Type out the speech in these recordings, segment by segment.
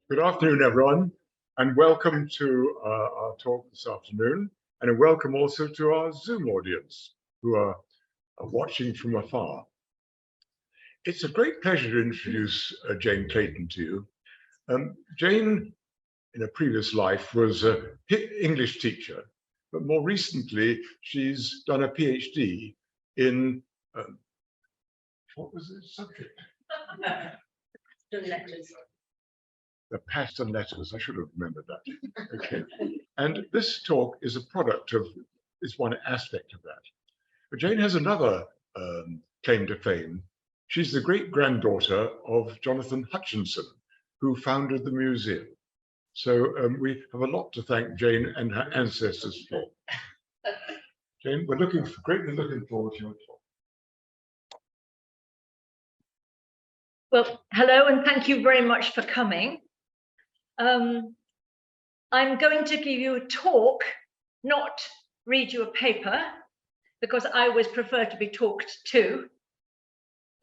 Good afternoon, everyone, and welcome to our talk this afternoon, and a welcome also to our Zoom audience who are watching from afar. It's a great pleasure to introduce Jane Clayton to you. Jane, in a previous life, was an English teacher, but more recently, she's done a PhD in, what was the subject? Paston Letters. The Paston Letters. I should have remembered that. Okay. And this talk is a product of, is one aspect of that. But Jane has another claim to fame. She's the great-granddaughter of Jonathan Hutchinson, who founded the museum. So we have a lot to thank Jane and her ancestors for. Jane, we're greatly looking forward to your talk. Well, hello, and thank you very much for coming. I'm going to give you a talk, not read you a paper, because I always prefer to be talked to.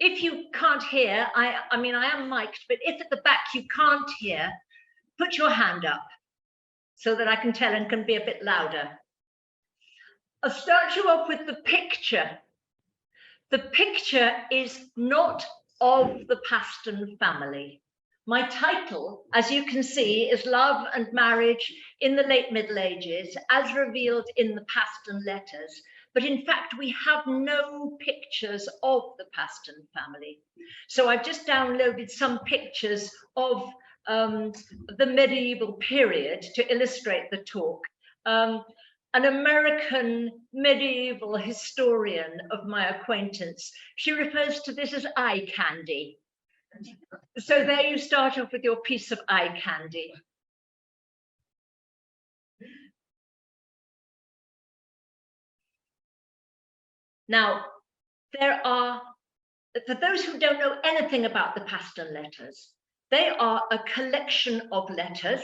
If you can't hear, I mean, I am mic'd, but if at the back you can't hear, put your hand up so that I can tell and can be a bit louder. I'll start you off with the picture. The picture is not of the Paston family. My title, as you can see, is Love and Marriage in the Late Middle Ages, as revealed in the Paston Letters. But in fact, we have no pictures of the Paston family. So I've just downloaded some pictures of the medieval period to illustrate the talk. An American medieval historian of my acquaintance, she refers to this as eye candy. So there you start off with your piece of eye candy. Now, there are, for those who don't know anything about the Paston Letters, they are a collection of letters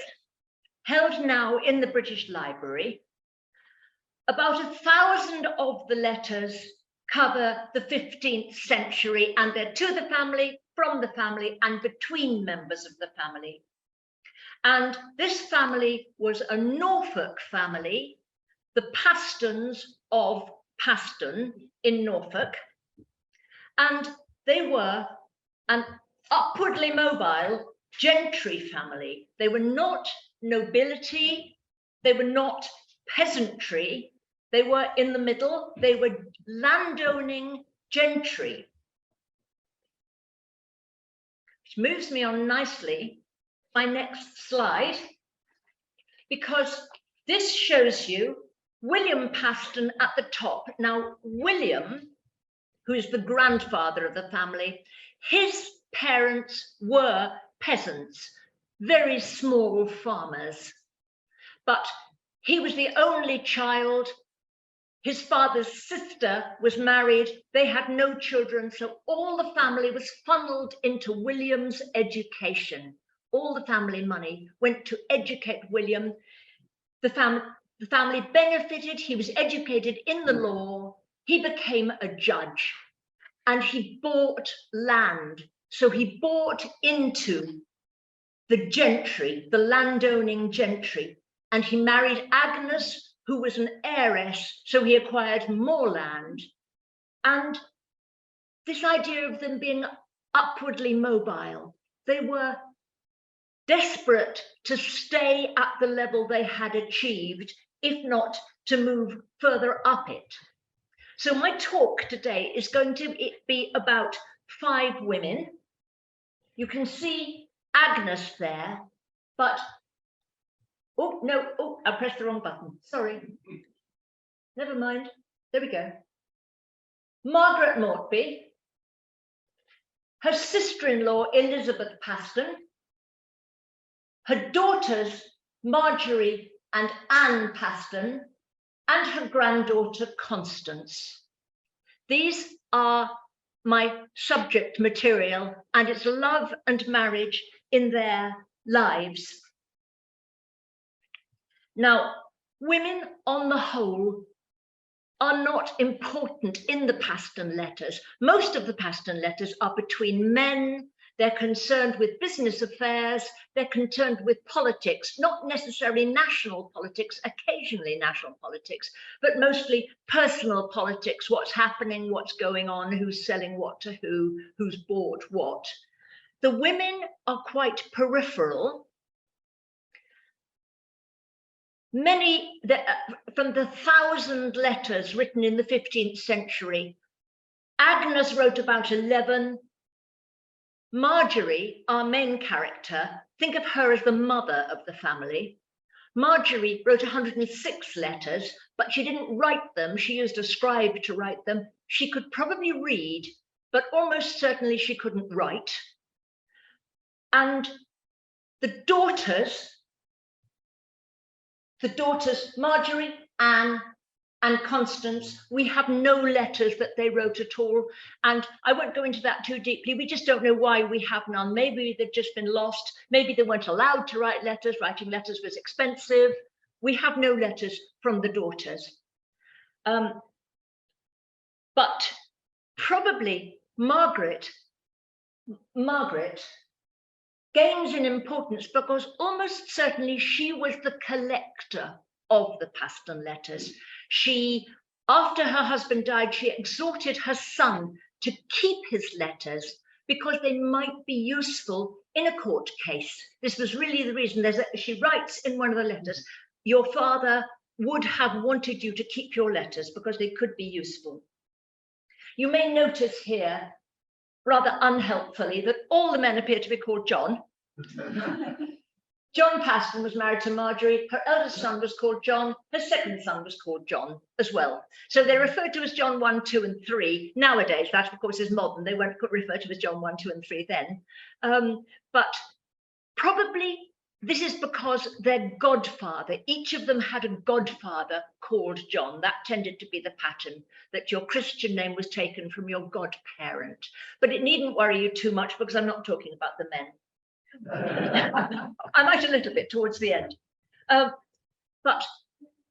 held now in the British Library. About 1,000 of the letters cover the 15th century, and they're to the family, from the family, and between members of the family. And this family was a Norfolk family, the Pastons of Paston in Norfolk, and they were an upwardly mobile gentry family. They were not nobility, they were not peasantry, they were in the middle, they were landowning gentry. Which moves me on nicely, my next slide, because this shows you William Paston at the top. Now, William, who is the grandfather of the family, his parents were peasants, very small farmers, but he was the only child. His father's sister was married. They had no children, so all the family was funneled into William's education. All the family money went to educate William. The family benefited. He was educated in the law. He became a judge, and he bought land. So he bought into the gentry, the landowning gentry, and he married Agnes, who was an heiress, so he acquired more land. And this idea of them being upwardly mobile, they were desperate to stay at the level they had achieved, if not to move further up it. So my talk today is going to be about 5 women. You can see Agnes there, but oh, no, oh, I pressed the wrong button. Sorry. Never mind. There we go. Margaret Mortby, her sister-in-law, Elizabeth Paston, her daughters, Marjorie and Anne Paston, and her granddaughter, Constance. These are my subject material, and it's love and marriage in their lives. Now, women on the whole are not important in the Paston Letters. Most of the Paston Letters are between men They're concerned with business affairs. They're concerned with politics, not necessarily national politics, occasionally national politics, but mostly personal politics, what's happening, what's going on, who's selling what to who, who's bought what. The women are quite peripheral. Many, from the 1,000 letters written in the 15th century, Agnes wrote about 11. Marjorie, our main character, think of her as the mother of the family. Marjorie wrote 106 letters, but she didn't write them. She used a scribe to write them. She could probably read, but almost certainly she couldn't write. And the daughters, Marjorie, Anne, and Constance, we have no letters that they wrote at all. And I won't go into that too deeply. We just don't know why we have none. Maybe they've just been lost. Maybe they weren't allowed to write letters. Writing letters was expensive. We have no letters from the daughters. But probably Margaret gains in importance because almost certainly she was the collector of the Paston Letters. She, after her husband died, she exhorted her son to keep his letters because they might be useful in a court case. This was really the reason. She writes in one of the letters, your father would have wanted you to keep your letters because they could be useful. You may notice here, rather unhelpfully, that all the men appear to be called John. John Paston was married to Marjorie. Her eldest son was called John. Her second son was called John as well. So they're referred to as John 1, 2, and 3. Nowadays, that of course is modern. They weren't referred to as John 1, 2, and 3 then. But probably this is because their godfather, each of them had a godfather called John. That tended to be the pattern, that your Christian name was taken from your godparent. But it needn't worry you too much because I'm not talking about the men. I might a little bit towards the end. But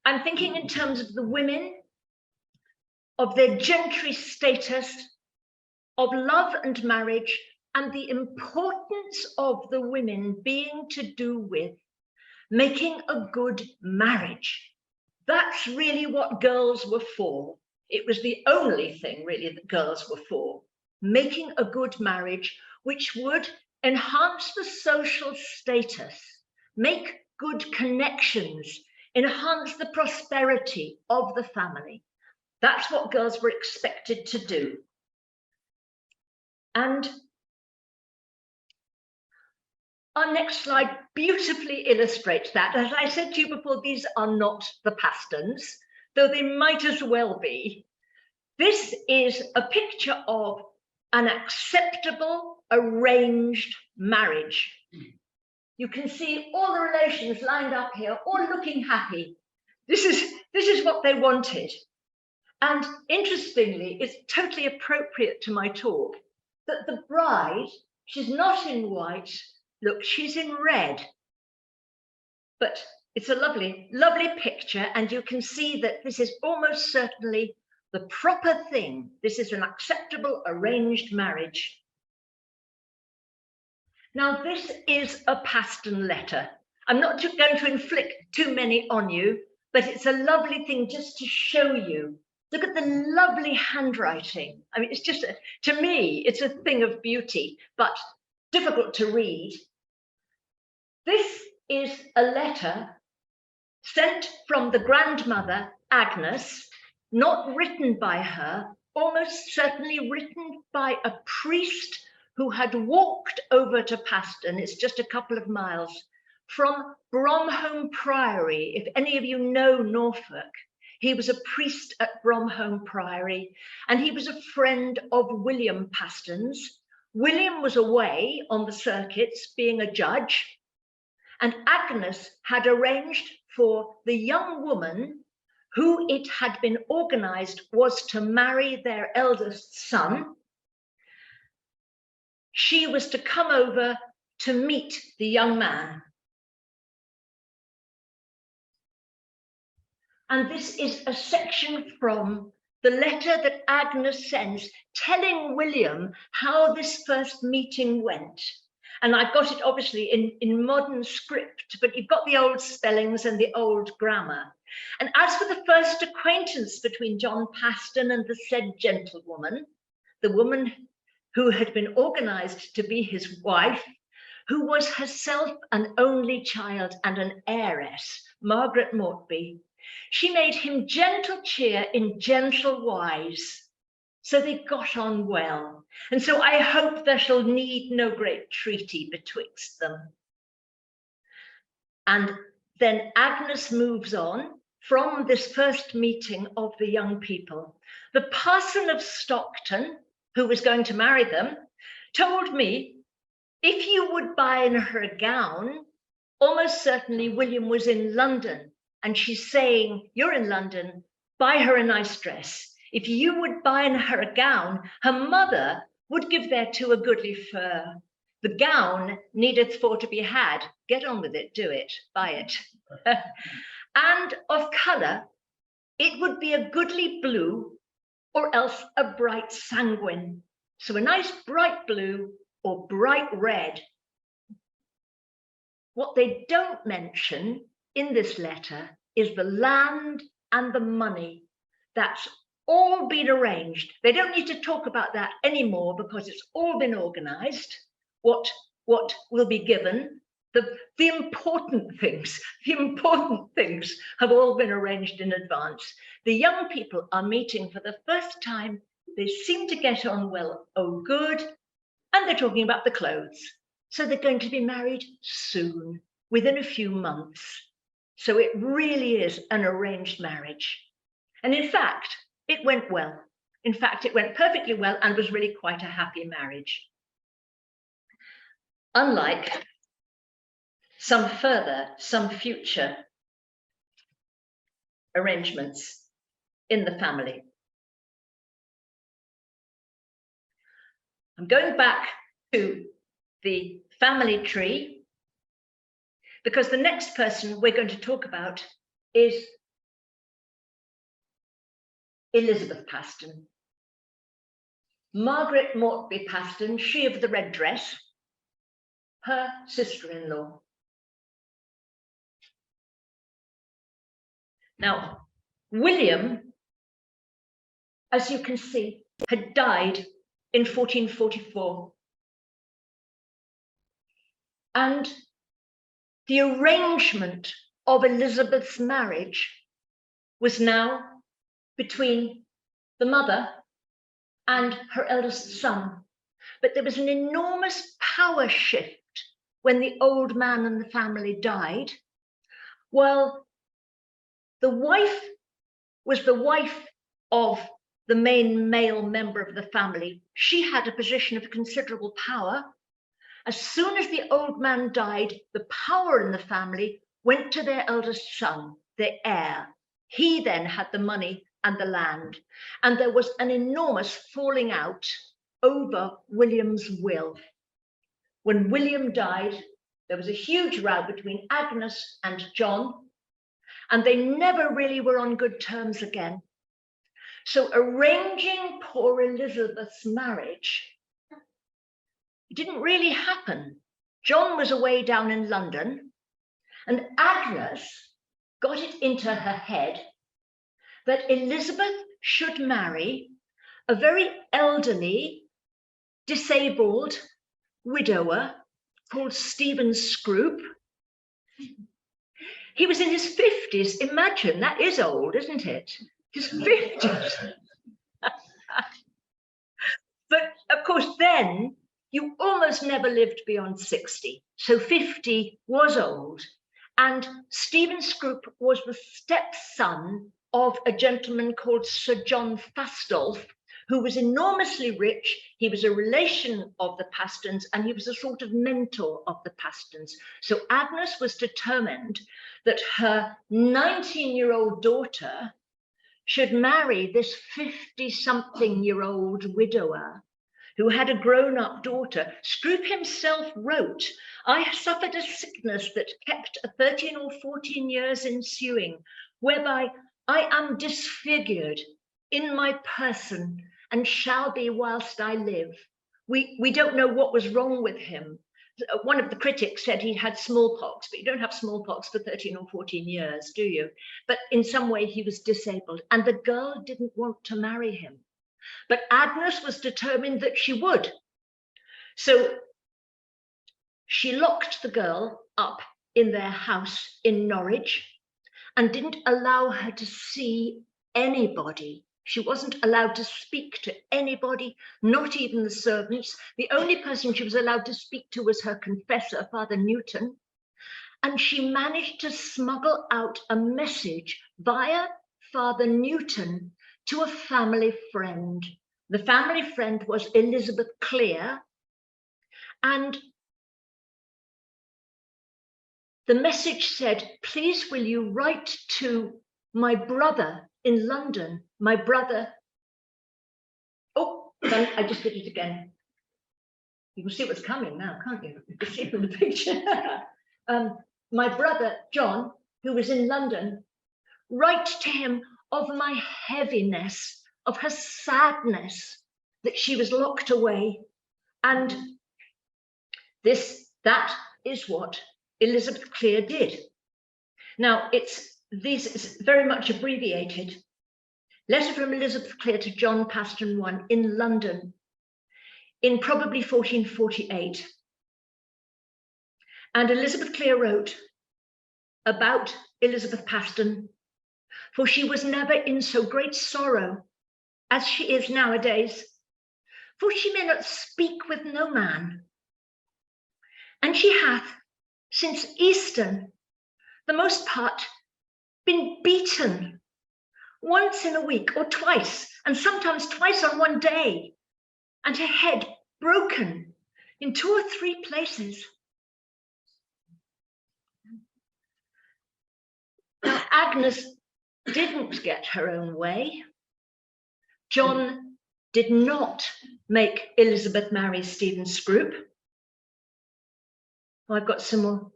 I'm thinking in terms of the women, of their gentry status, of love and marriage, and the importance of the women being to do with making a good marriage. That's really what girls were for. It was the only thing really that girls were for, making a good marriage, which would enhance the social status, make good connections, enhance the prosperity of the family. That's what girls were expected to do. And our next slide beautifully illustrates that. As I said to you before, these are not the Pastons, though they might as well be. This is a picture of an acceptable arranged marriage. You can see all the relations lined up here, all looking happy. This is what they wanted. And interestingly, it's totally appropriate to my talk that the bride, she's not in white. Look, she's in red. But it's a lovely, lovely picture. And you can see that this is almost certainly the proper thing. This is an acceptable arranged marriage. Now, this is a Paston letter. I'm not going to inflict too many on you, but it's a lovely thing just to show you. Look at the lovely handwriting. I mean, it's just, to me, it's a thing of beauty, but difficult to read. This is a letter sent from the grandmother, Agnes, not written by her, almost certainly written by a priest who had walked over to Paston. It's just a couple of miles from Bromholme Priory. If any of you know Norfolk, he was a priest at Bromholme Priory, and he was a friend of William Paston's. William was away on the circuits being a judge, and Agnes had arranged for the young woman who it had been organized was to marry their eldest son. She was to come over to meet the young man. And this is a section from the letter that Agnes sends telling William how this first meeting went. And I've got it obviously in modern script, but you've got the old spellings and the old grammar. And as for the first acquaintance between John Paston and the said gentlewoman, the woman who had been organized to be his wife, who was herself an only child and an heiress, Margaret Mortby, she made him gentle cheer in gentle wise. So they got on well. And so I hope there shall need no great treaty betwixt them. And then Agnes moves on from this first meeting of the young people. The parson of Stockton, who was going to marry them, told me, if you would buy her a gown, almost certainly William was in London. And she's saying, you're in London, buy her a nice dress. If you would buy her a gown, her mother would give thereto a goodly fur. The gown needeth for to be had. Get on with it, do it, buy it. And of colour, it would be a goodly blue or else a bright sanguine. So a nice bright blue or bright red. What they don't mention in this letter is the land and the money. That's all been arranged. They don't need to talk about that anymore because it's all been organized. What will be given, the important things have all been arranged in advance. The young people are meeting for the first time. They seem to get on well, oh good, and they're talking about the clothes. So they're going to be married soon, within a few months. So it really is an arranged marriage. And in fact, it went well. In fact, it went perfectly well and was really quite a happy marriage. Unlike some future arrangements in the family. I'm going back to the family tree because the next person we're going to talk about is Elizabeth Paston. Margaret Mortby Paston, she of the red dress, her sister-in-law. Now, William, as you can see, had died in 1444. And the arrangement of Elizabeth's marriage was now between the mother and her eldest son. But there was an enormous power shift when the old man in the family died. Well, the wife was the wife of the main male member of the family. She had a position of considerable power. As soon as the old man died, the power in the family went to their eldest son, the heir. He then had the money and the land. And there was an enormous falling out over William's will. When William died, there was a huge row between Agnes and John, and they never really were on good terms again. So arranging poor Elizabeth's marriage, it didn't really happen. John was away down in London, and Agnes got it into her head that Elizabeth should marry a very elderly, disabled widower called Stephen Scroop. He was in his 50s. Imagine, that is old, isn't it? His 50s. But of course, then you almost never lived beyond 60. So 50 was old. And Stephen Scroop was the stepson of a gentleman called Sir John Fastolf, who was enormously rich. He was a relation of the Pastons, and he was a sort of mentor of the Pastons. So Agnes was determined that her 19-year-old daughter should marry this 50-something-year-old widower who had a grown-up daughter. Scroop himself wrote, "I suffered a sickness that kept 13 or 14 years ensuing, whereby I am disfigured in my person and shall be whilst I live. We don't know what was wrong with him. One of the critics said he had smallpox, but you don't have smallpox for 13 or 14 years, do you? But in some way he was disabled, and the girl didn't want to marry him. But Agnes was determined that she would. So she locked the girl up in their house in Norwich and didn't allow her to see anybody. She wasn't allowed to speak to anybody, not even the servants. The only person she was allowed to speak to was her confessor, Father Newton. And she managed to smuggle out a message via Father Newton to a family friend. The family friend was Elizabeth Clear. And the message said, please will you write to my brother in London, my brother. Oh, I just did it again. You can see what's coming now, can't you? You can see it from the picture. My brother, John, who was in London, write to him of my heaviness, of her sadness, that she was locked away. And that is what Elizabeth Clear did. Now, it's very much abbreviated. Letter from Elizabeth Clear to John Paston I in London in probably 1448. And Elizabeth Clear wrote about Elizabeth Paston, for she was never in so great sorrow as she is nowadays, for she may not speak with no man. And she hath, since Eastern, the most part, been beaten once in a week or twice, and sometimes twice on one day, and her head broken in 2 or 3 places. Now, Agnes didn't get her own way. John did not make Elizabeth marry Stephen Scrope. Oh, I've got some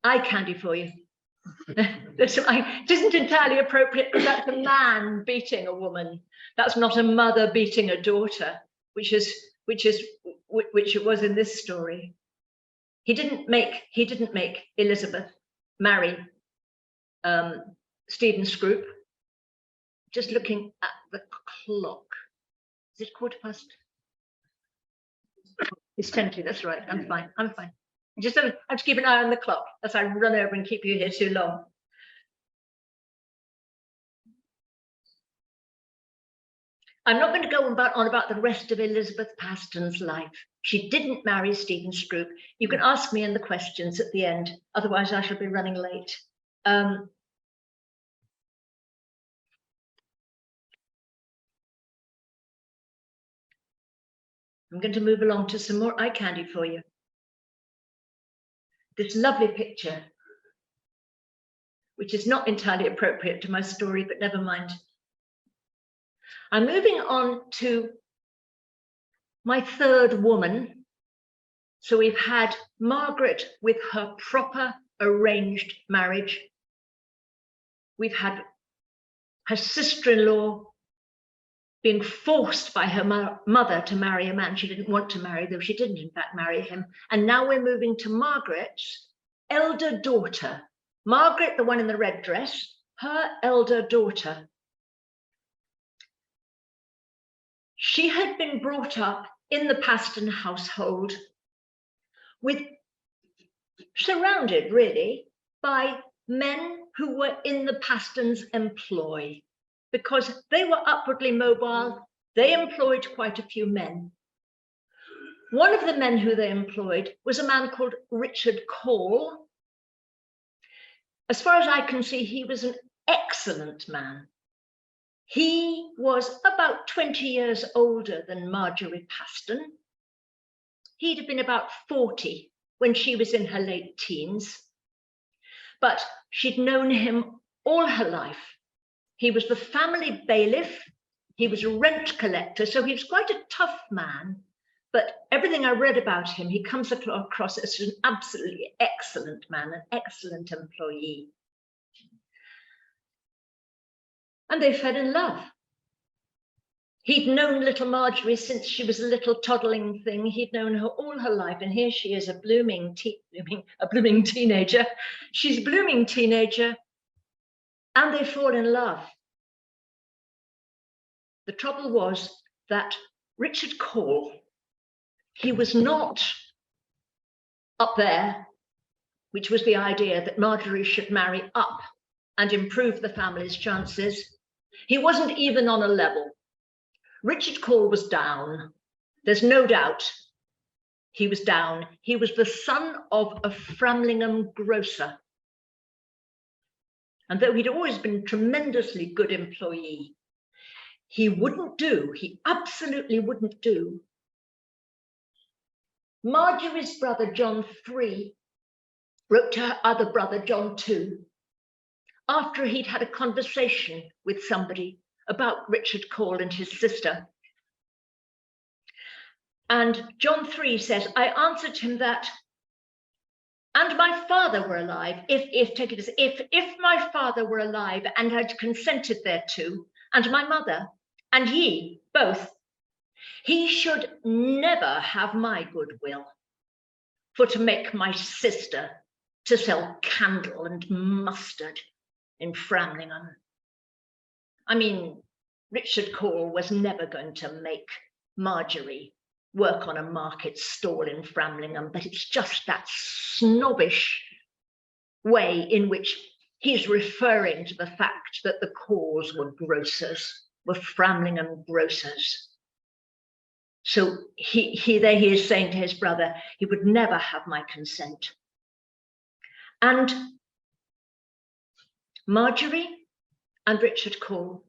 eye candy for you. It isn't entirely appropriate because that's a man beating a woman. That's not a mother beating a daughter, which it was in this story. He didn't make Elizabeth marry Stephen Scrope. Just looking at the clock. Is it 1:15? It's 10 to, that's right. I'm fine. I'm fine. I have to keep an eye on the clock as I run over and keep you here too long. I'm not going to go on about the rest of Elizabeth Paston's life. She didn't marry Stephen Scrope. You can ask me in the questions at the end, otherwise I shall be running late. I'm going to move along to some more eye candy for you. This lovely picture, which is not entirely appropriate to my story, but never mind. I'm moving on to my third woman. So we've had Margaret with her proper arranged marriage. We've had her sister-in-law being forced by her mother to marry a man she didn't want to marry, though she didn't in fact marry him. And now we're moving to Margaret's elder daughter. Margaret, the one in the red dress, her elder daughter. She had been brought up in the Paston household, surrounded really by men who were in the Paston's employ. Because they were upwardly mobile, they employed quite a few men. One of the men who they employed was a man called Richard Call. As far as I can see, he was an excellent man. He was about 20 years older than Marjorie Paston. He'd have been about 40 when she was in her late teens, but she'd known him all her life. He was the family bailiff, he was a rent collector, so he was quite a tough man, but everything I read about him, he comes across as an absolutely excellent man, an excellent employee. And they fell in love. He'd known little Marjorie since she was a little toddling thing. He'd known her all her life, and here she is, a blooming teenager. She's a blooming teenager, and they fall in love. The trouble was that Richard Cole, he was not up there, which was the idea that Marjorie should marry up and improve the family's chances. He wasn't even on a level. Richard Cole was down. There's no doubt he was down. He was the son of a Framlingham grocer. And though he'd always been a tremendously good employee, he wouldn't do, he absolutely wouldn't do. Marjorie's brother, John III, wrote to her other brother, John II, after he'd had a conversation with somebody about Richard Cole and his sister. And John III says, I answered him that, and my father were alive, if my father were alive and had consented thereto, and my mother, and ye both, he should never have my goodwill, for to make my sister to sell candle and mustard in Framlingham. I mean, Richard Cole was never going to make Marjorie work on a market stall in Framlingham, but it's just that snobbish way in which he's referring to the fact that the Coles were grocers, were Framlingham grocers. So he is saying to his brother, he would never have my consent. And Marjorie and Richard Cole,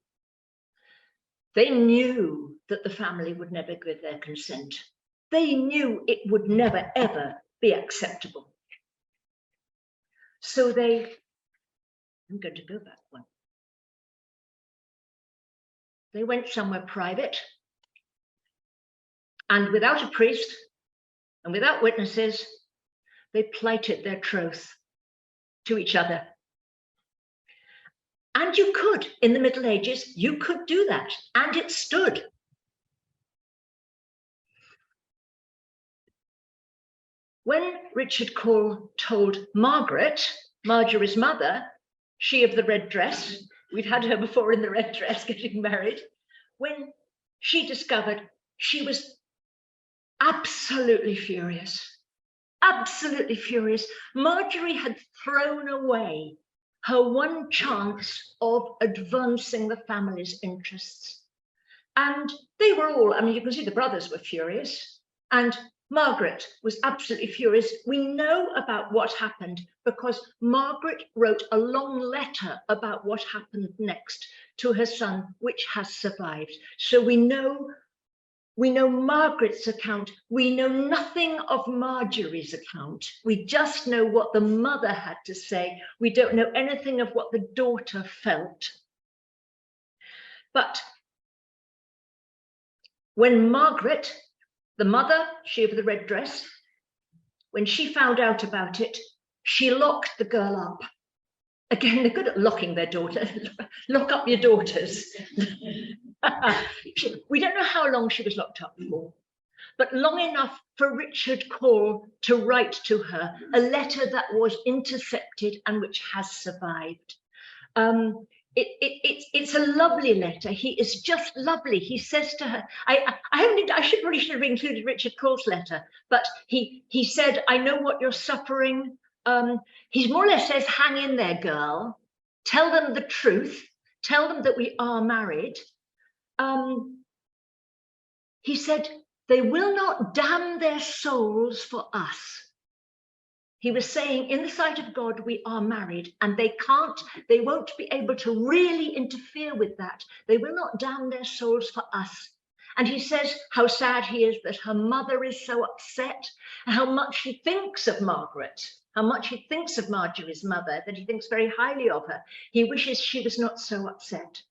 they knew that the family would never give their consent. They knew it would never, ever be acceptable. So I'm going to go back one. They went somewhere private, and without a priest and without witnesses, they plighted their troth to each other. And you could, in the Middle Ages, you could do that, and it stood. When Richard Cole told Margaret, Marjorie's mother, she of the red dress, we've had her before in the red dress getting married, when she discovered, she was absolutely furious, absolutely furious. Marjorie had thrown away her one chance of advancing the family's interests. And they were all, I mean, you can see the brothers were furious, and Margaret was absolutely furious. We know about what happened because Margaret wrote a long letter about what happened next to her son, which has survived. So we know Margaret's account. We know nothing of Marjorie's account. We just know what the mother had to say. We don't know anything of what the daughter felt. But when Margaret, the mother, she of the red dress, when she found out about it, she locked the girl up. Again, they're good at locking their daughter. Lock up your daughters. We don't know how long she was locked up for, but long enough for Richard Cole to write to her a letter that was intercepted and which has survived. It's a lovely letter. He is just lovely. He says to her, I should have included Richard Cole's letter, but he said, I know what you're suffering. He more or less says, hang in there, girl. Tell them the truth. Tell them that we are married. He said, they will not damn their souls for us. He was saying, in the sight of God, we are married, and they won't be able to really interfere with that. They will not damn their souls for us. And he says how sad he is that her mother is so upset, how much he thinks of Margaret, how much he thinks of Marjorie's mother, that he thinks very highly of her. He wishes she was not so upset.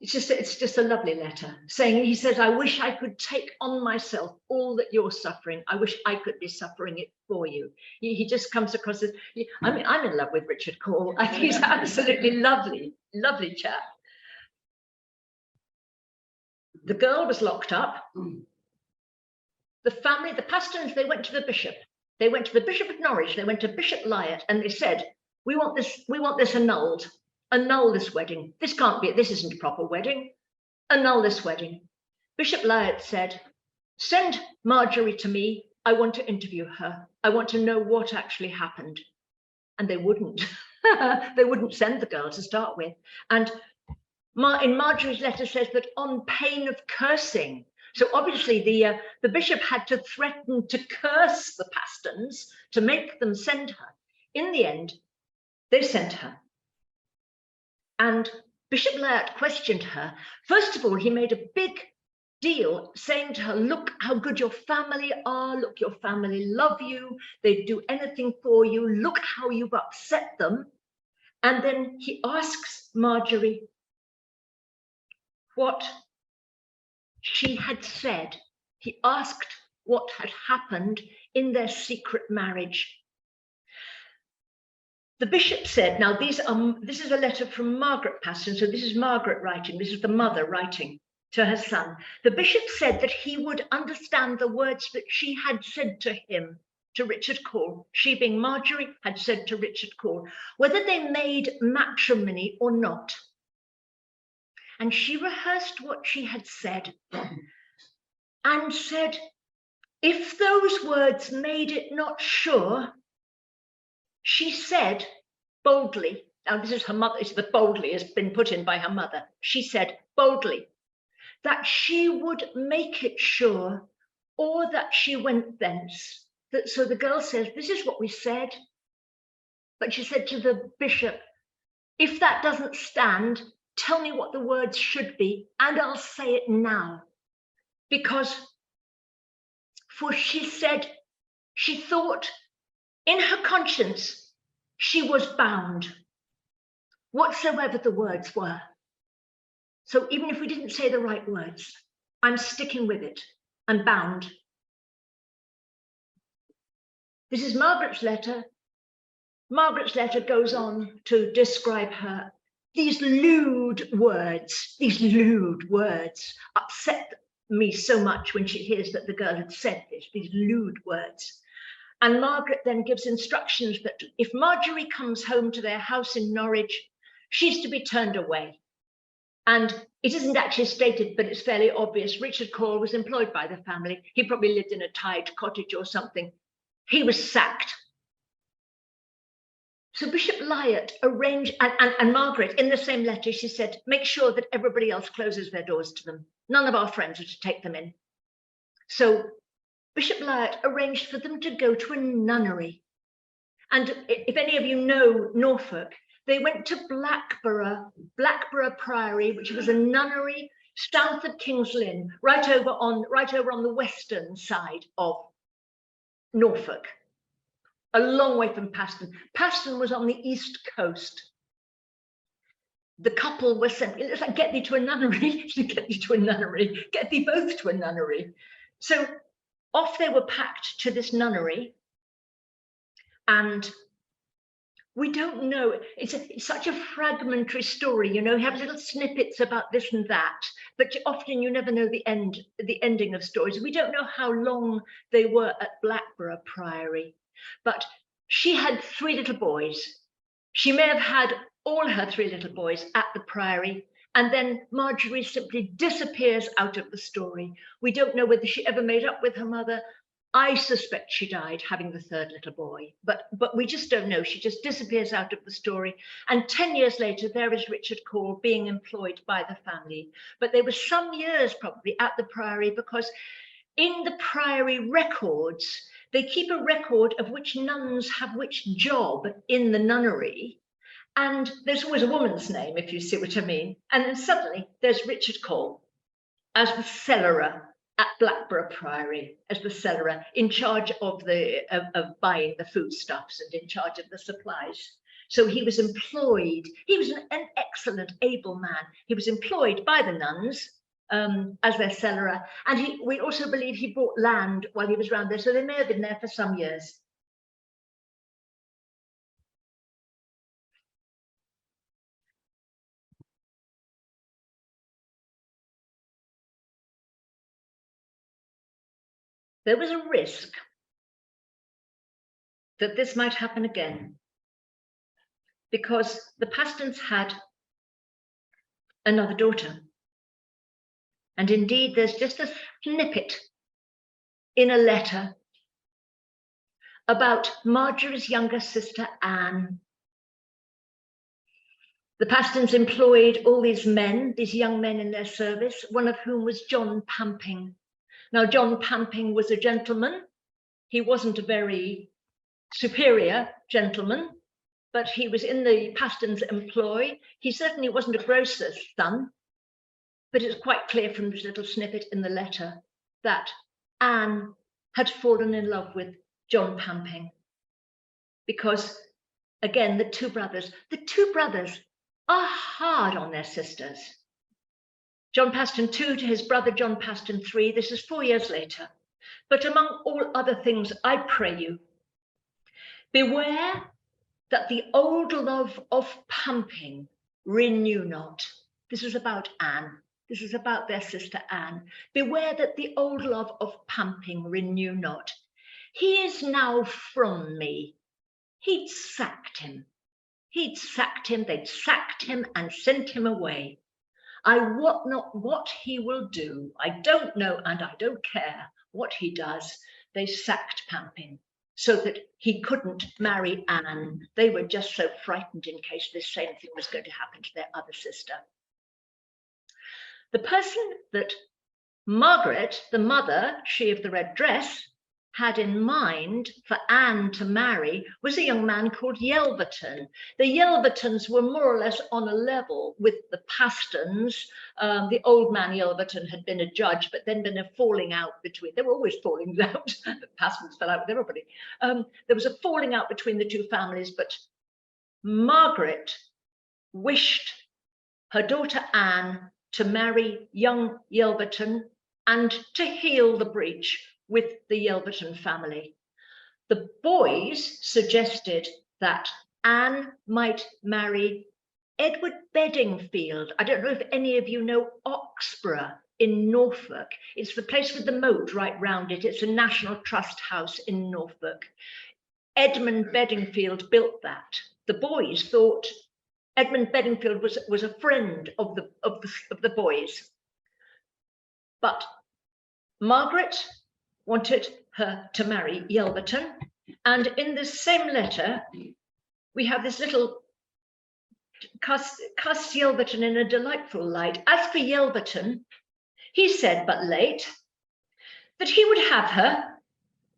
It's just a lovely letter saying, he says, I wish I could take on myself all that you're suffering. I wish I could be suffering it for you. He just comes across as, I'm in love with Richard Cole. I think he's absolutely lovely. lovely chap. The girl was locked up. The family, the Pastons, they went to the bishop. They went to the Bishop of Norwich. They went to Bishop Lyot, and they said, "We want this annulled. Annul this wedding. This can't be. This isn't a proper wedding. Annul this wedding." Bishop Lyot said, "Send Marjorie to me. I want to interview her. I want to know what actually happened." And they wouldn't. They wouldn't send the girl to start with. And in Marjorie's letter says that on pain of cursing. So obviously the bishop had to threaten to curse the Pastons to make them send her. In the end, they sent her. And Bishop Lyot questioned her. First of all, he made a big deal saying to her, "Look how good your family are. Look, your family love you. They'd do anything for you. Look how you've upset them." And then he asks Marjorie what she had said. He asked what had happened in their secret marriage. The bishop said, now this is a letter from Margaret Paston, so this is Margaret writing, this is the mother writing to her son. The bishop said that he would understand the words that she had said to him, to Richard Call, she being Marjorie had said to Richard Call, whether they made matrimony or not. And she rehearsed what she had said and said, if those words made it not sure, she said boldly, now this is her mother, it's the boldly has been put in by her mother. She said boldly that she would make it sure or that she went thence. So the girl says, this is what we said. But she said to the bishop, if that doesn't stand, tell me what the words should be and I'll say it now. Because, for she said, she thought in her conscience, she was bound, whatsoever the words were. So even if we didn't say the right words, I'm sticking with it. I'm bound. This is Margaret's letter. Margaret's letter goes on to describe her. These lewd words upset me so much when she hears that the girl had said this, these lewd words. And Margaret then gives instructions that if Marjorie comes home to their house in Norwich, she's to be turned away. And it isn't actually stated, but it's fairly obvious. Richard Call was employed by the family. He probably lived in a tied cottage or something. He was sacked. So Bishop Lyot arranged, and Margaret, in the same letter, she said, make sure that everybody else closes their doors to them. None of our friends are to take them in. So Bishop Lyot arranged for them to go to a nunnery. And if any of you know Norfolk, they went to Blackborough Priory, which was a nunnery south of King's Lynn, right over on the western side of Norfolk, a long way from Paston. Paston was on the east coast. The couple were sent, it's like, get thee to a nunnery, get thee to a nunnery, get thee both to a nunnery. So off they were packed to this nunnery, and we don't know, it's such a fragmentary story, you know, you have little snippets about this and that, but often you never know the ending of stories. We don't know how long they were at Blackborough Priory, but she had 3 little boys. She may have had all her 3 little boys at the Priory, and then Marjorie simply disappears out of the story. We don't know whether she ever made up with her mother. I suspect she died having the 3rd little boy, but we just don't know. She just disappears out of the story. And 10 years later, there is Richard Call being employed by the family. But there were some years probably at the Priory, because in the Priory records, they keep a record of which nuns have which job in the nunnery. And there's always a woman's name, if you see what I mean. And then suddenly there's Richard Call as the cellarer at Blackborough Priory, as the cellarer, in charge of buying the foodstuffs and in charge of the supplies. So he was employed. He was an excellent, able man. He was employed by the nuns as their cellarer, and we also believe he bought land while he was around there. So they may have been there for some years. there was a risk that this might happen again, because the Pastons had another daughter. And indeed, there's just a snippet in a letter about Marjorie's younger sister, Anne. The Pastons employed all these men, these young men in their service, one of whom was John Pamping. Now, John Pamping was a gentleman. He wasn't a very superior gentleman, but he was in the Pastons' employ. He certainly wasn't a grocer's son, but it's quite clear from this little snippet in the letter that Anne had fallen in love with John Pamping, because, again, the two brothers are hard on their sisters. John Paston II to his brother John Paston III, this is 4 years later. But among all other things, I pray you, beware that the old love of Pamping renew not. This is about Anne. This is about their sister Anne. Beware that the old love of Pamping renew not. He is now from me. He'd sacked him. They'd sacked him and sent him away. I wot not what he will do. I don't know, and I don't care what he does. They sacked Pamping so that he couldn't marry Anne. They were just so frightened in case this same thing was going to happen to their other sister. The person that Margaret, the mother, she of the red dress, had in mind for Anne to marry was a young man called Yelverton. The Yelvertons were more or less on a level with the Pastons. The old man Yelverton had been a judge, but then been a falling out between, there were always fallings out, the Pastons fell out with everybody. There was a falling out between the two families, but Margaret wished her daughter Anne to marry young Yelverton and to heal the breach with the Yelverton family. The boys suggested that Anne might marry Edward Bedingfield. I don't know if any of you know Oxborough in Norfolk. It's the place with the moat right round it. It's a National Trust house in Norfolk. Edmund Bedingfield built that. The boys thought Edmund Bedingfield was a friend of the boys. But Margaret wanted her to marry Yelverton. And in this same letter, we have this little cast Yelverton in a delightful light. As for Yelverton, he said but late that he would have her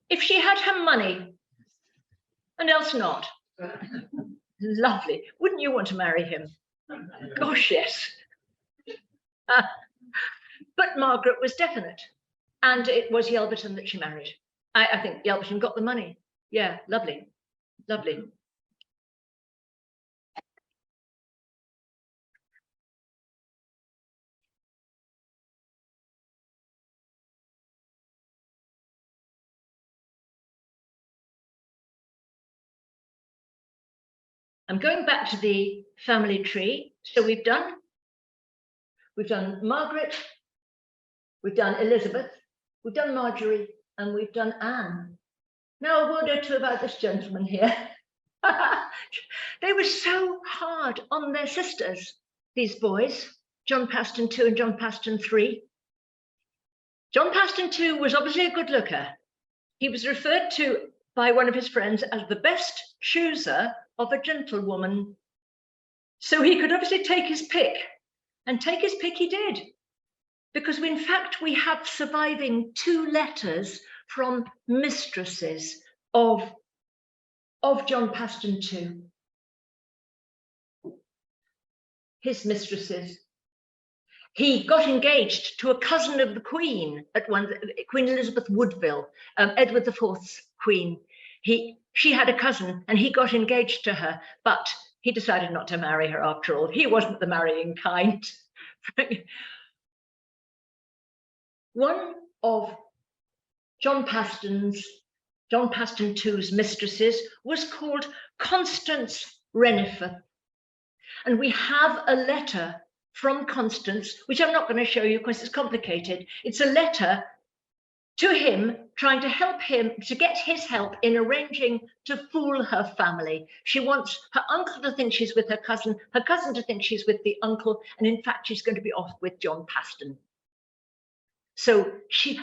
if she had her money, and else not. Lovely. Wouldn't you want to marry him? Gosh, yes. But Margaret was definite. And it was Yelverton that she married. I think Yelverton got the money. Yeah, lovely, lovely. I'm going back to the family tree. So we've done Margaret, we've done Elizabeth, we've done Marjorie, and we've done Anne. Now a word or two about this gentleman here. They were so hard on their sisters, these boys, John Paston II and John Paston III. John Paston II was obviously a good looker. He was referred to by one of his friends as the best chooser of a gentlewoman. So he could obviously take his pick, and take his pick he did. Because in fact, we have surviving 2 letters from mistresses of John Paston II. His mistresses. He got engaged to a cousin of the Queen at Queen Elizabeth Woodville, Edward IV's queen. She had a cousin and he got engaged to her, but he decided not to marry her after all. He wasn't the marrying kind. One of John Paston II's mistresses was called Constance Renifrew. And we have a letter from Constance, which I'm not going to show you because it's complicated. It's a letter to him trying to help him, to get his help in arranging to fool her family. She wants her uncle to think she's with her cousin to think she's with the uncle, and in fact, she's going to be off with John Paston. So she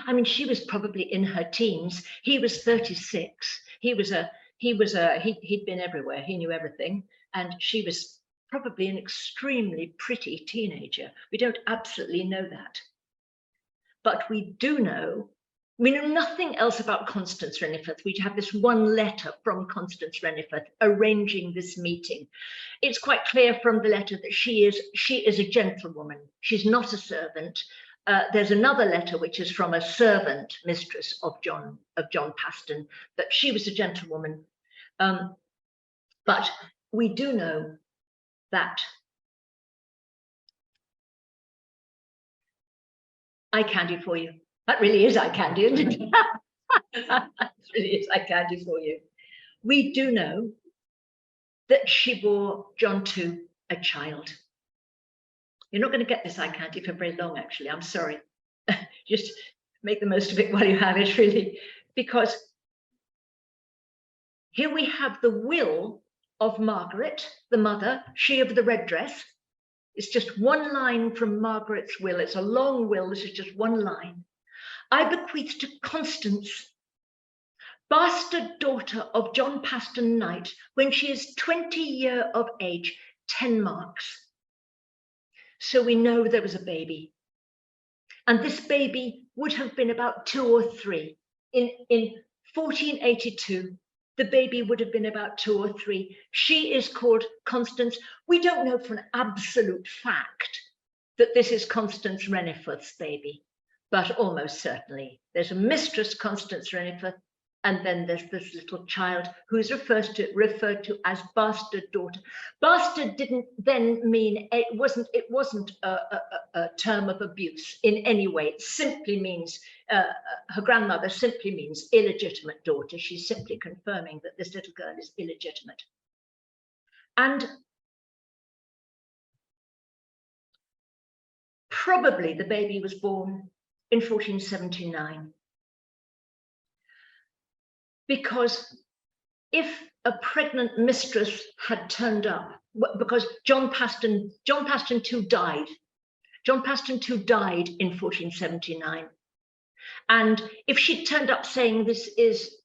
was probably in her teens. He was 36. He'd been everywhere. He knew everything. And she was probably an extremely pretty teenager. We don't absolutely know that. But we know nothing else about Constance Renifrew. We have this one letter from Constance Renifrew arranging this meeting. It's quite clear from the letter that she is a gentlewoman. She's not a servant. There's another letter which is from a servant mistress of John Paston, that she was a gentlewoman. But we do know that eye candy for you. That really is eye candy, isn't it? That really is eye candy for you. We do know that she bore John to a child. You're not going to get this eye candy for very long, actually. I'm sorry. Just make the most of it while you have it, really. Because here we have the will of Margaret, the mother, she of the red dress. It's just one line from Margaret's will. It's a long will. This is just one line. I bequeath to Constance, bastard daughter of John Paston Knight, when she is 20 years of age, 10 marks. So we know there was a baby. And this baby would have been about 2 or 3. In 1482, the baby would have been about 2 or 3. She is called Constance. We don't know for an absolute fact that this is Constance Renifrew's baby, but almost certainly. There's a mistress, Constance Renifrew, and then there's this little child who's referred to as bastard daughter. Bastard didn't then mean, it wasn't a term of abuse in any way. It simply means, her grandmother simply means illegitimate daughter. She's simply confirming that this little girl is illegitimate. And probably the baby was born in 1479. Because if a pregnant mistress had turned up, because John Paston too died. John Paston too died in 1479. And if she turned up saying, this is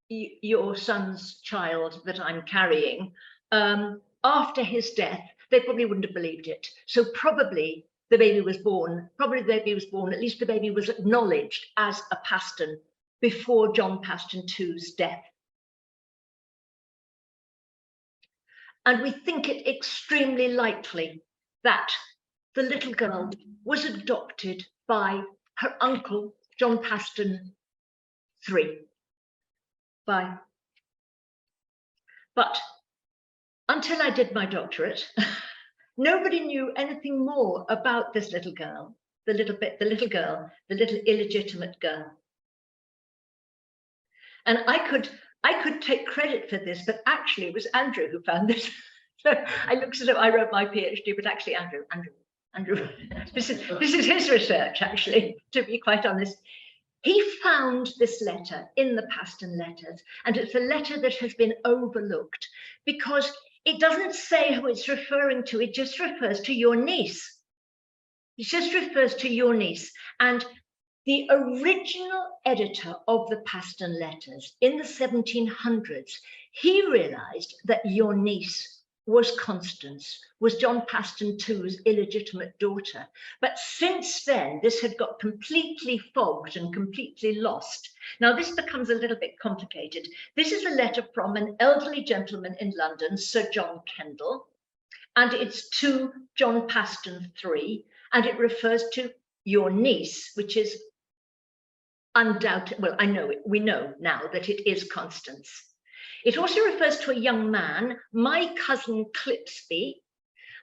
your son's child that I'm carrying, after his death, they probably wouldn't have believed it. So probably the baby was born, at least the baby was acknowledged as a Paston before John Paston II's death. And we think it extremely likely that the little girl was adopted by her uncle, John Paston III. But until I did my doctorate, nobody knew anything more about this little girl, the little illegitimate girl. And I could take credit for this, but actually it was Andrew who found this. So I looked at it, I wrote my PhD, but actually Andrew, this is his research, actually, to be quite honest. He found this letter in the Paston Letters, and it's a letter that has been overlooked because it doesn't say who it's referring to, it just refers to your niece. It just refers to your niece. And the original editor of the Paston Letters in the 1700s, he realized that your niece was Constance, was John Paston II's illegitimate daughter. But since then, this had got completely fogged and completely lost. Now, this becomes a little bit complicated. This is a letter from an elderly gentleman in London, Sir John Kendall, and it's to John Paston III, and it refers to your niece, which is undoubted, well, we know now that it is Constance. It also refers to a young man, my cousin Clipsby.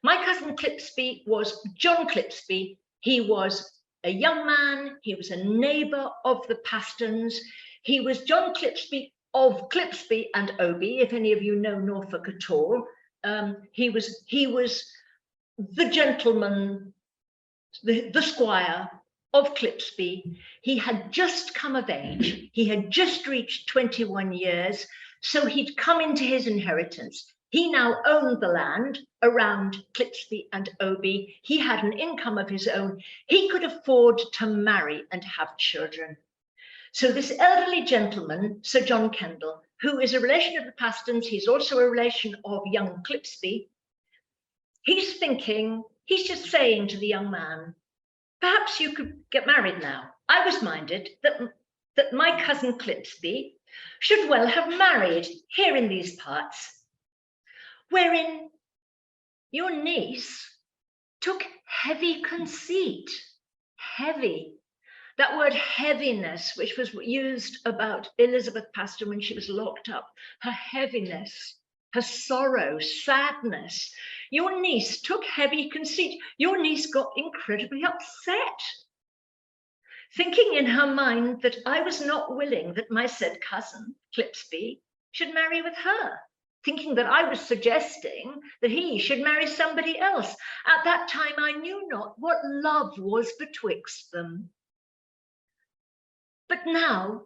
My cousin Clipsby was John Clipsby. He was a young man. He was a neighbor of the Pastons. He was John Clipsby of Clipsby and Oby, if any of you know Norfolk at all. He was the gentleman, the squire of Clipsby. He had just come of age. He had just reached 21 years. So he'd come into his inheritance. He now owned the land around Clipsby and Oby. He had an income of his own. He could afford to marry and have children. So this elderly gentleman, Sir John Kendall, who is a relation of the Pastons, he's also a relation of young Clipsby. He's thinking, he's just saying to the young man, perhaps you could get married now. I was minded that my cousin Clipsby should well have married here in these parts, wherein your niece took heavy conceit. Heavy. That word heaviness, which was used about Elizabeth Paston when she was locked up, her heaviness, her sorrow, sadness. Your niece took heavy conceit. Your niece got incredibly upset, thinking in her mind that I was not willing that my said cousin, Clipsby, should marry with her, thinking that I was suggesting that he should marry somebody else. At that time, I knew not what love was betwixt them. But now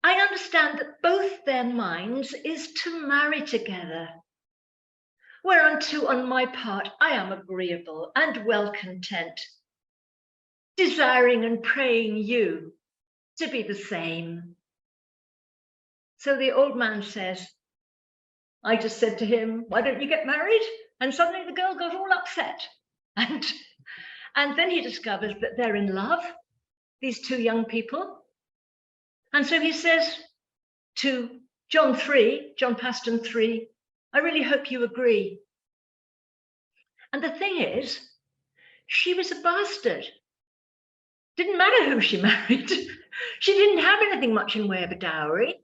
I understand that both their minds is to marry together, whereunto on my part I am agreeable and well content, desiring and praying you to be the same. So the old man says, I just said to him, why don't you get married? And suddenly the girl got all upset. And then he discovers that they're in love, these two young people. And so he says to John Paston 3, I really hope you agree. And the thing is, she was a bastard. Didn't matter who she married. She didn't have anything much in way of a dowry.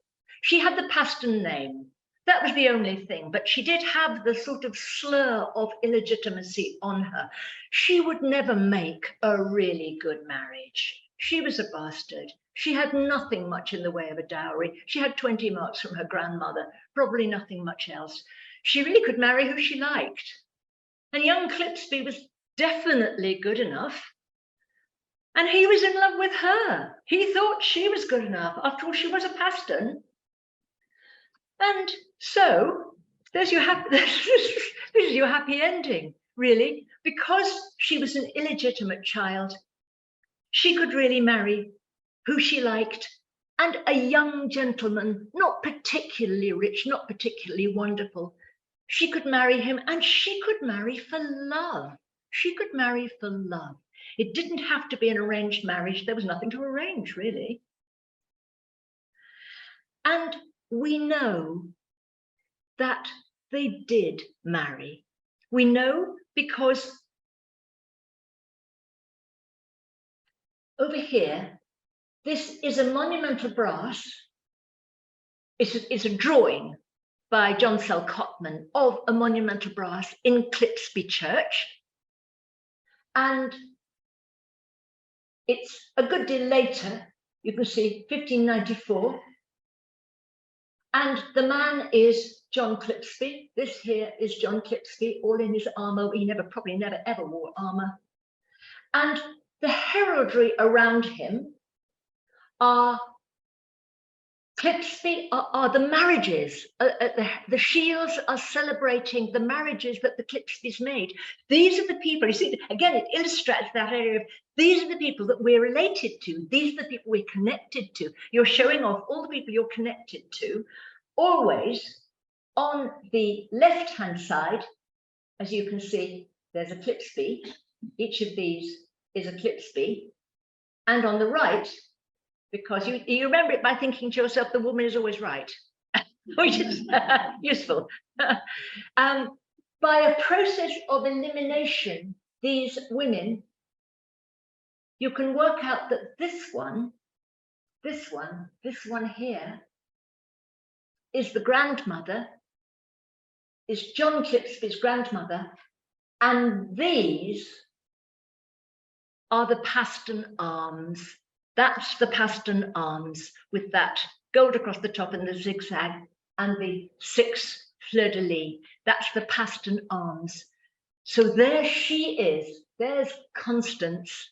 She had the Paston name. That was the only thing, but she did have the sort of slur of illegitimacy on her. She would never make a really good marriage. She was a bastard. She had nothing much in the way of a dowry. She had 20 marks from her grandmother, probably nothing much else. She really could marry who she liked. And young Clipsby was definitely good enough. And he was in love with her. He thought she was good enough. After all, she was a Paston. And so there's your this is your happy ending, really. Because she was an illegitimate child, she could really marry who she liked, and a young gentleman, not particularly rich, not particularly wonderful. She could marry him, and she could marry for love. She could marry for love. It didn't have to be an arranged marriage. There was nothing to arrange, really. And we know that they did marry. We know because over here, this is a monumental brass. It's a drawing by John Sell Cotman of a monumental brass in Clipsby Church. And it's a good deal later. You can see 1594. And the man is John Clipsby. This here is John Clipsby, all in his armour. He probably never ever wore armour. And the heraldry around him are Clipsby, are the marriages. The shields are celebrating the marriages that the Clipsbys made. These are the people, you see, again, it illustrates that area of, these are the people that we're related to. These are the people we're connected to. You're showing off all the people you're connected to. Always on the left-hand side, as you can see, there's a Clipsby. Each of these is a Clipsby. And on the right, because you remember it by thinking to yourself, the woman is always right, which is useful. By a process of elimination, these women, you can work out that this one here is the grandmother, is John Clipsby's grandmother, and these are the Paston arms. That's the Paston arms with that gold across the top and the zigzag and the 6 fleur-de-lis. That's the Paston arms. So there she is. There's Constance.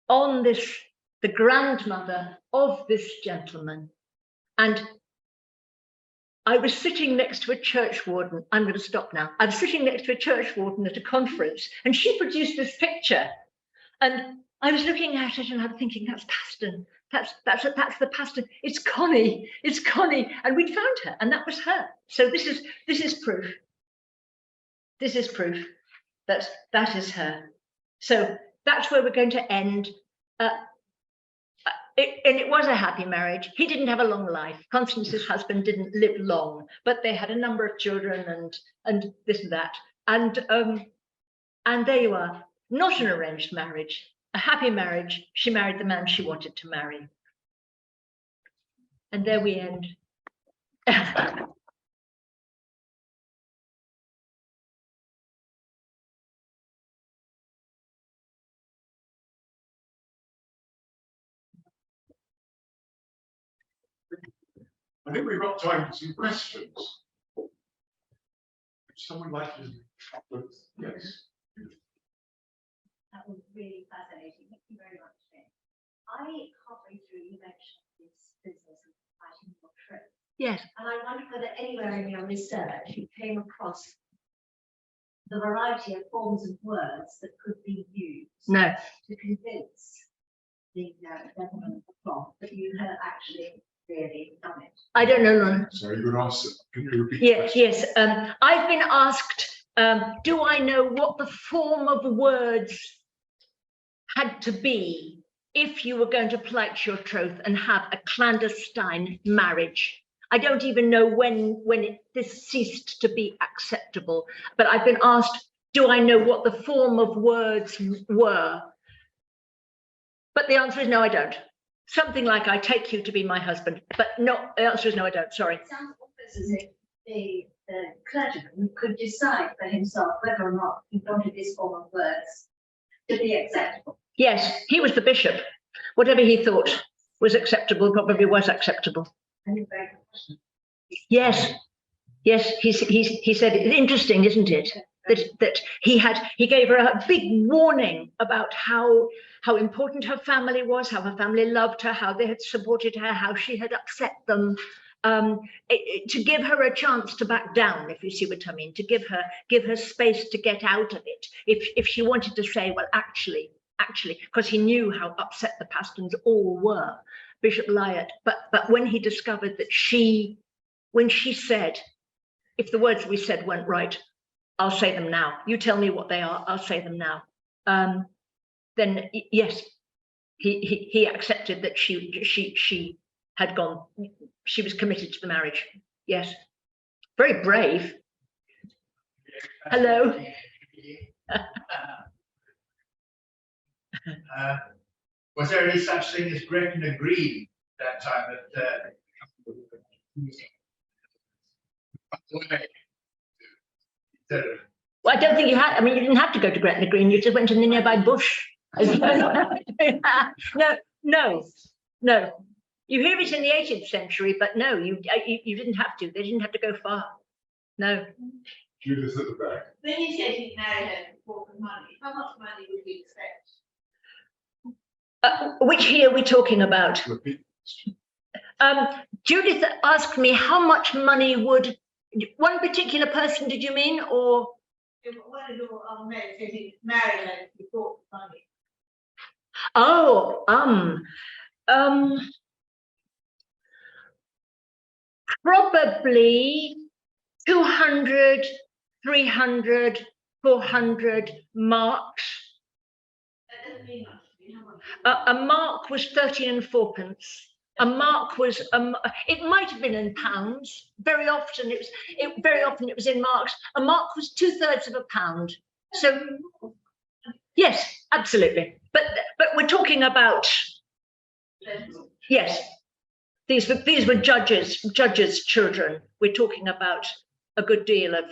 on this, the grandmother of this gentleman. And I was sitting next to a churchwarden. I'm going to stop now. I was sitting next to a churchwarden at a conference, and she produced this picture. And I was looking at it and I'm thinking, that's Paston. That's the Paston. It's Connie. It's Connie. And we'd found her, and that was her. So this is proof. This is proof that that is her. So that's where we're going to end. And it was a happy marriage. He didn't have a long life. Constance's husband didn't live long, but they had a number of children and this and that. And there you are. Not an arranged marriage, a happy marriage. She married the man she wanted to marry. And there we end. I think we've got time for some questions. Would someone like to? Yes. That was really fascinating. Thank you very much, Jane. Halfway through, you mentioned this business of writing your trip. Yes. And I wonder whether anywhere in your research you came across the variety of forms of words that could be used No. to convince the gentleman of the cloth that you had actually really done it. I don't know, Lorna. Sorry, good answer. Can you repeat? Yes. I've been asked, do I know what the form of words had to be if you were going to plight your troth and have a clandestine marriage? I don't even know when this ceased to be acceptable, but I've been asked, do I know what the form of words were? But the answer is no, I don't. Something like, I take you to be my husband, but no, the answer is no, I don't, sorry. It sounds almost as if the clergyman could decide for himself whether or not he wanted this form of words to be acceptable. Yes, he was the bishop. Whatever he thought was acceptable probably was acceptable. Yes, he said, it's interesting, isn't it? That he gave her a big warning about how important her family was, how her family loved her, how they had supported her, how she had upset them, to give her a chance to back down, if you see what I mean, to give her space to get out of it. If she wanted to say, well, actually, because he knew how upset the Pastons all were, Bishop Lyot, but when he discovered that when she said, if the words we said weren't right, I'll say them now. You tell me what they are, I'll say them now. Then yes, he accepted that she had gone, she was committed to the marriage. Yes, very brave. Hello. Was there any such thing as Gretchen agreed that time that well, I don't think you had. I mean, you didn't have to go to Gretna Green. You just went to the nearby bush. No. You hear it in the 18th century, but no, you didn't have to. They didn't have to go far. No. Judith at the back. When you said you married her for money, how much money would you expect? Which here are we talking about? Repeat. Judith asked me how much money would one particular person, did you mean, or? One of your men said he married her before money. Oh, probably 200, 300, 400 marks. That doesn't mean much to me. How much? A mark was 13 and 4 pence. A mark was it might have been in pounds. Very often it was in marks. A mark was 2/3 of a pound. So yes, absolutely. But we're talking about, yes, these were judges' children. We're talking about a good deal of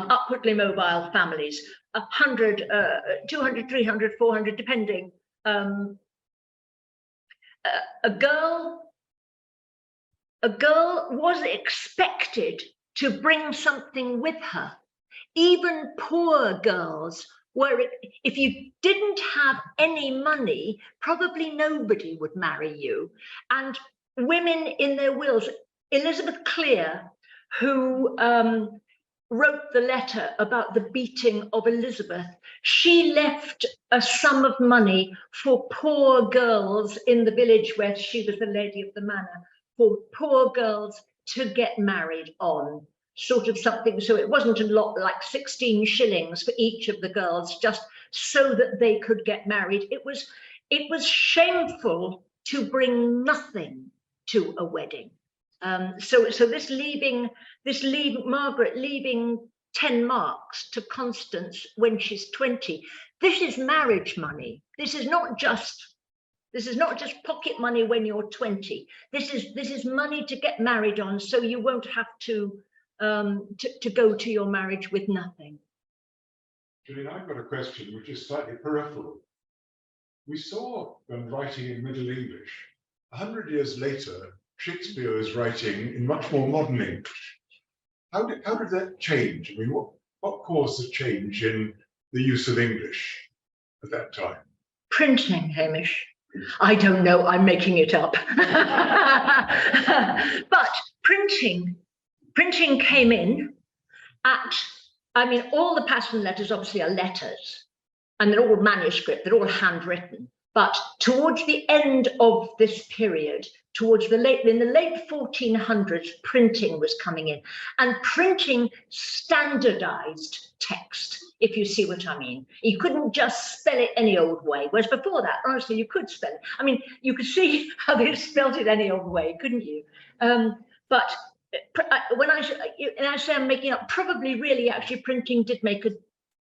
upwardly mobile families. 100, 200, 300, 400, depending. A girl was expected to bring something with her. Even poor girls where if you didn't have any money, probably nobody would marry you. And women in their wills, Elizabeth Clear, who wrote the letter about the beating of Elizabeth, she left a sum of money for poor girls in the village where she was the lady of the manor, for poor girls to get married on, sort of something. So it wasn't a lot, like 16 shillings for each of the girls, just so that they could get married. It was shameful to bring nothing to a wedding. So this Margaret leaving 10 marks to Constance when she's 20, this is marriage money. This is not just pocket money when you're 20. This is money to get married on, so you won't have to go to your marriage with nothing. Julian, I've got a question which is slightly peripheral. We saw them writing in Middle English. 100 years later, Shakespeare is writing in much more modern English. How did that change? I mean, what caused the change in the use of English at that time? Printing, Hamish. I don't know, I'm making it up. But printing came in at, I mean, all the Paston letters obviously are letters, and they're all manuscript, they're all handwritten. But towards the end of this period, in the late 1400s, printing was coming in, and printing standardized text, if you see what I mean. You couldn't just spell it any old way, whereas before that, honestly, you could spell it. I mean, you could see how they spelled it any old way, couldn't you? But when I say I'm making up, probably really actually printing did make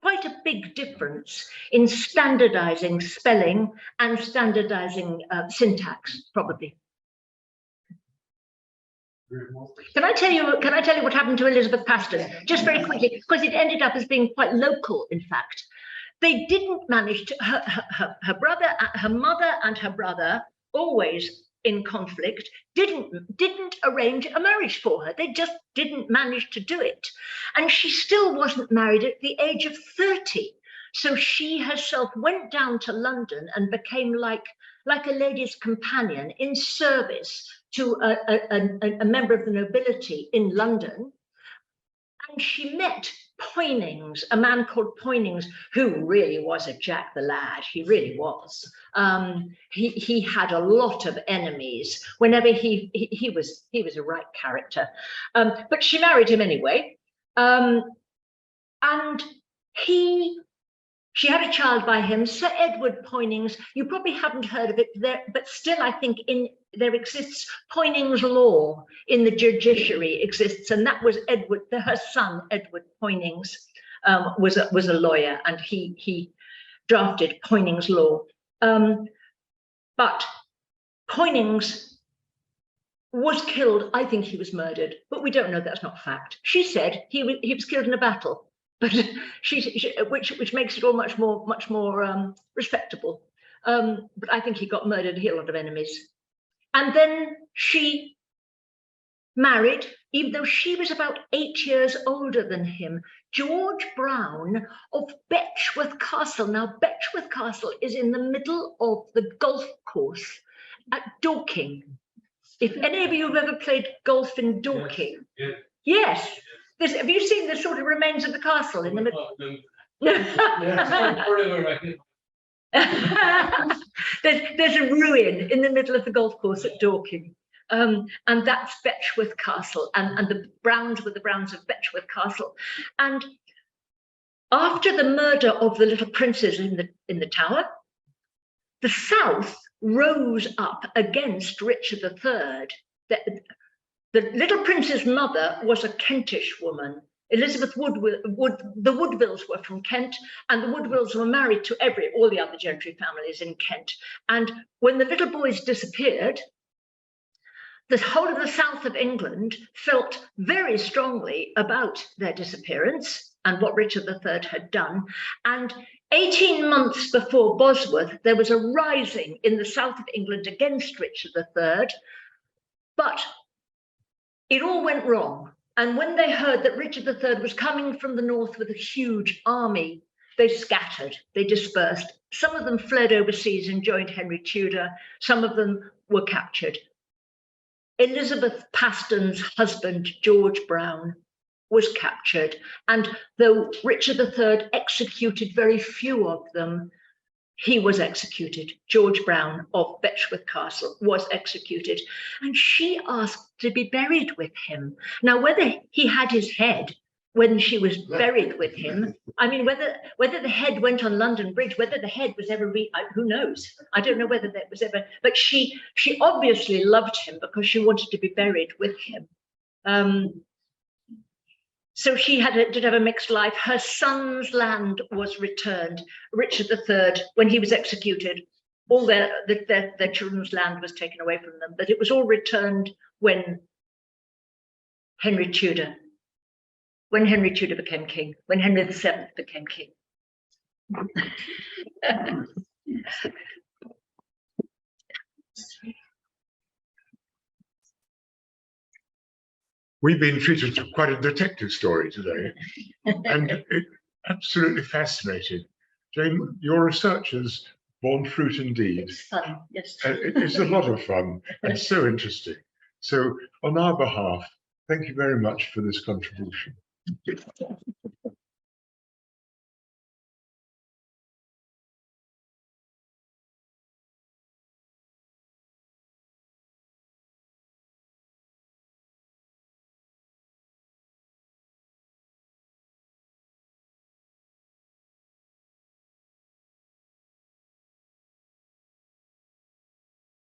quite a big difference in standardizing spelling and standardizing syntax, probably. Can I tell you what happened to Elizabeth Paston? Just very quickly, because it ended up as being quite local, in fact. They didn't manage to, her mother and her brother, always in conflict, didn't arrange a marriage for her. They just didn't manage to do it. And she still wasn't married at the age of 30. So she herself went down to London and became like a lady's companion in service to a member of the nobility in London. And she met Poynings, a man called Poynings, who really was a Jack the Lad. He really was. He had a lot of enemies. Whenever he was a right character. But she married him anyway. And she had a child by him, Sir Edward Poynings. You probably haven't heard of it there, but still I think there exists Poynings law in the judiciary exists, and that was her son, Edward Poynings, was a lawyer, and he drafted Poynings law. But Poynings was killed. I think he was murdered, but we don't know. That's not fact. She said he was killed in a battle. But which makes it all much more respectable. But I think he got murdered. He had a lot of enemies. And then she married, even though she was about 8 years older than him, George Brown of Betchworth Castle. Now, Betchworth Castle is in the middle of the golf course at Dorking. If any of you have ever played golf in Dorking, yes. Have you seen the sort of remains of the castle in the middle? There's a ruin in the middle of the golf course at Dorking. And that's Betchworth Castle, and the Browns were the Browns of Betchworth Castle. And after the murder of the little princes in the Tower, the South rose up against Richard III. The little prince's mother was a Kentish woman. Elizabeth the Woodvilles were from Kent, and the Woodvilles were married to all the other gentry families in Kent. And when the little boys disappeared, the whole of the south of England felt very strongly about their disappearance and what Richard III had done. And 18 months before Bosworth, there was a rising in the south of England against Richard III, but it all went wrong. And when they heard that Richard III was coming from the north with a huge army, they scattered, they dispersed. Some of them fled overseas and joined Henry Tudor. Some of them were captured. Elizabeth Paston's husband, George Brown, was captured. And though Richard III executed very few of them, he was executed. George Brown of Betchworth Castle was executed. And she asked to be buried with him. Now, whether he had his head when she was buried with him, I mean, whether the head went on London Bridge, whether the head was ever, who knows? I don't know whether that was ever, but she obviously loved him because she wanted to be buried with him. So she did have a mixed life. Her son's land was returned. Richard III, when he was executed, all their children's land was taken away from them, but it was all returned when Henry Tudor became king, when Henry VII became king. We've been treated to quite a detective story today, and it's absolutely fascinating. Jane, your research has borne fruit indeed. It's fun, yes. It's a lot of fun and so interesting. So on our behalf, thank you very much for this contribution.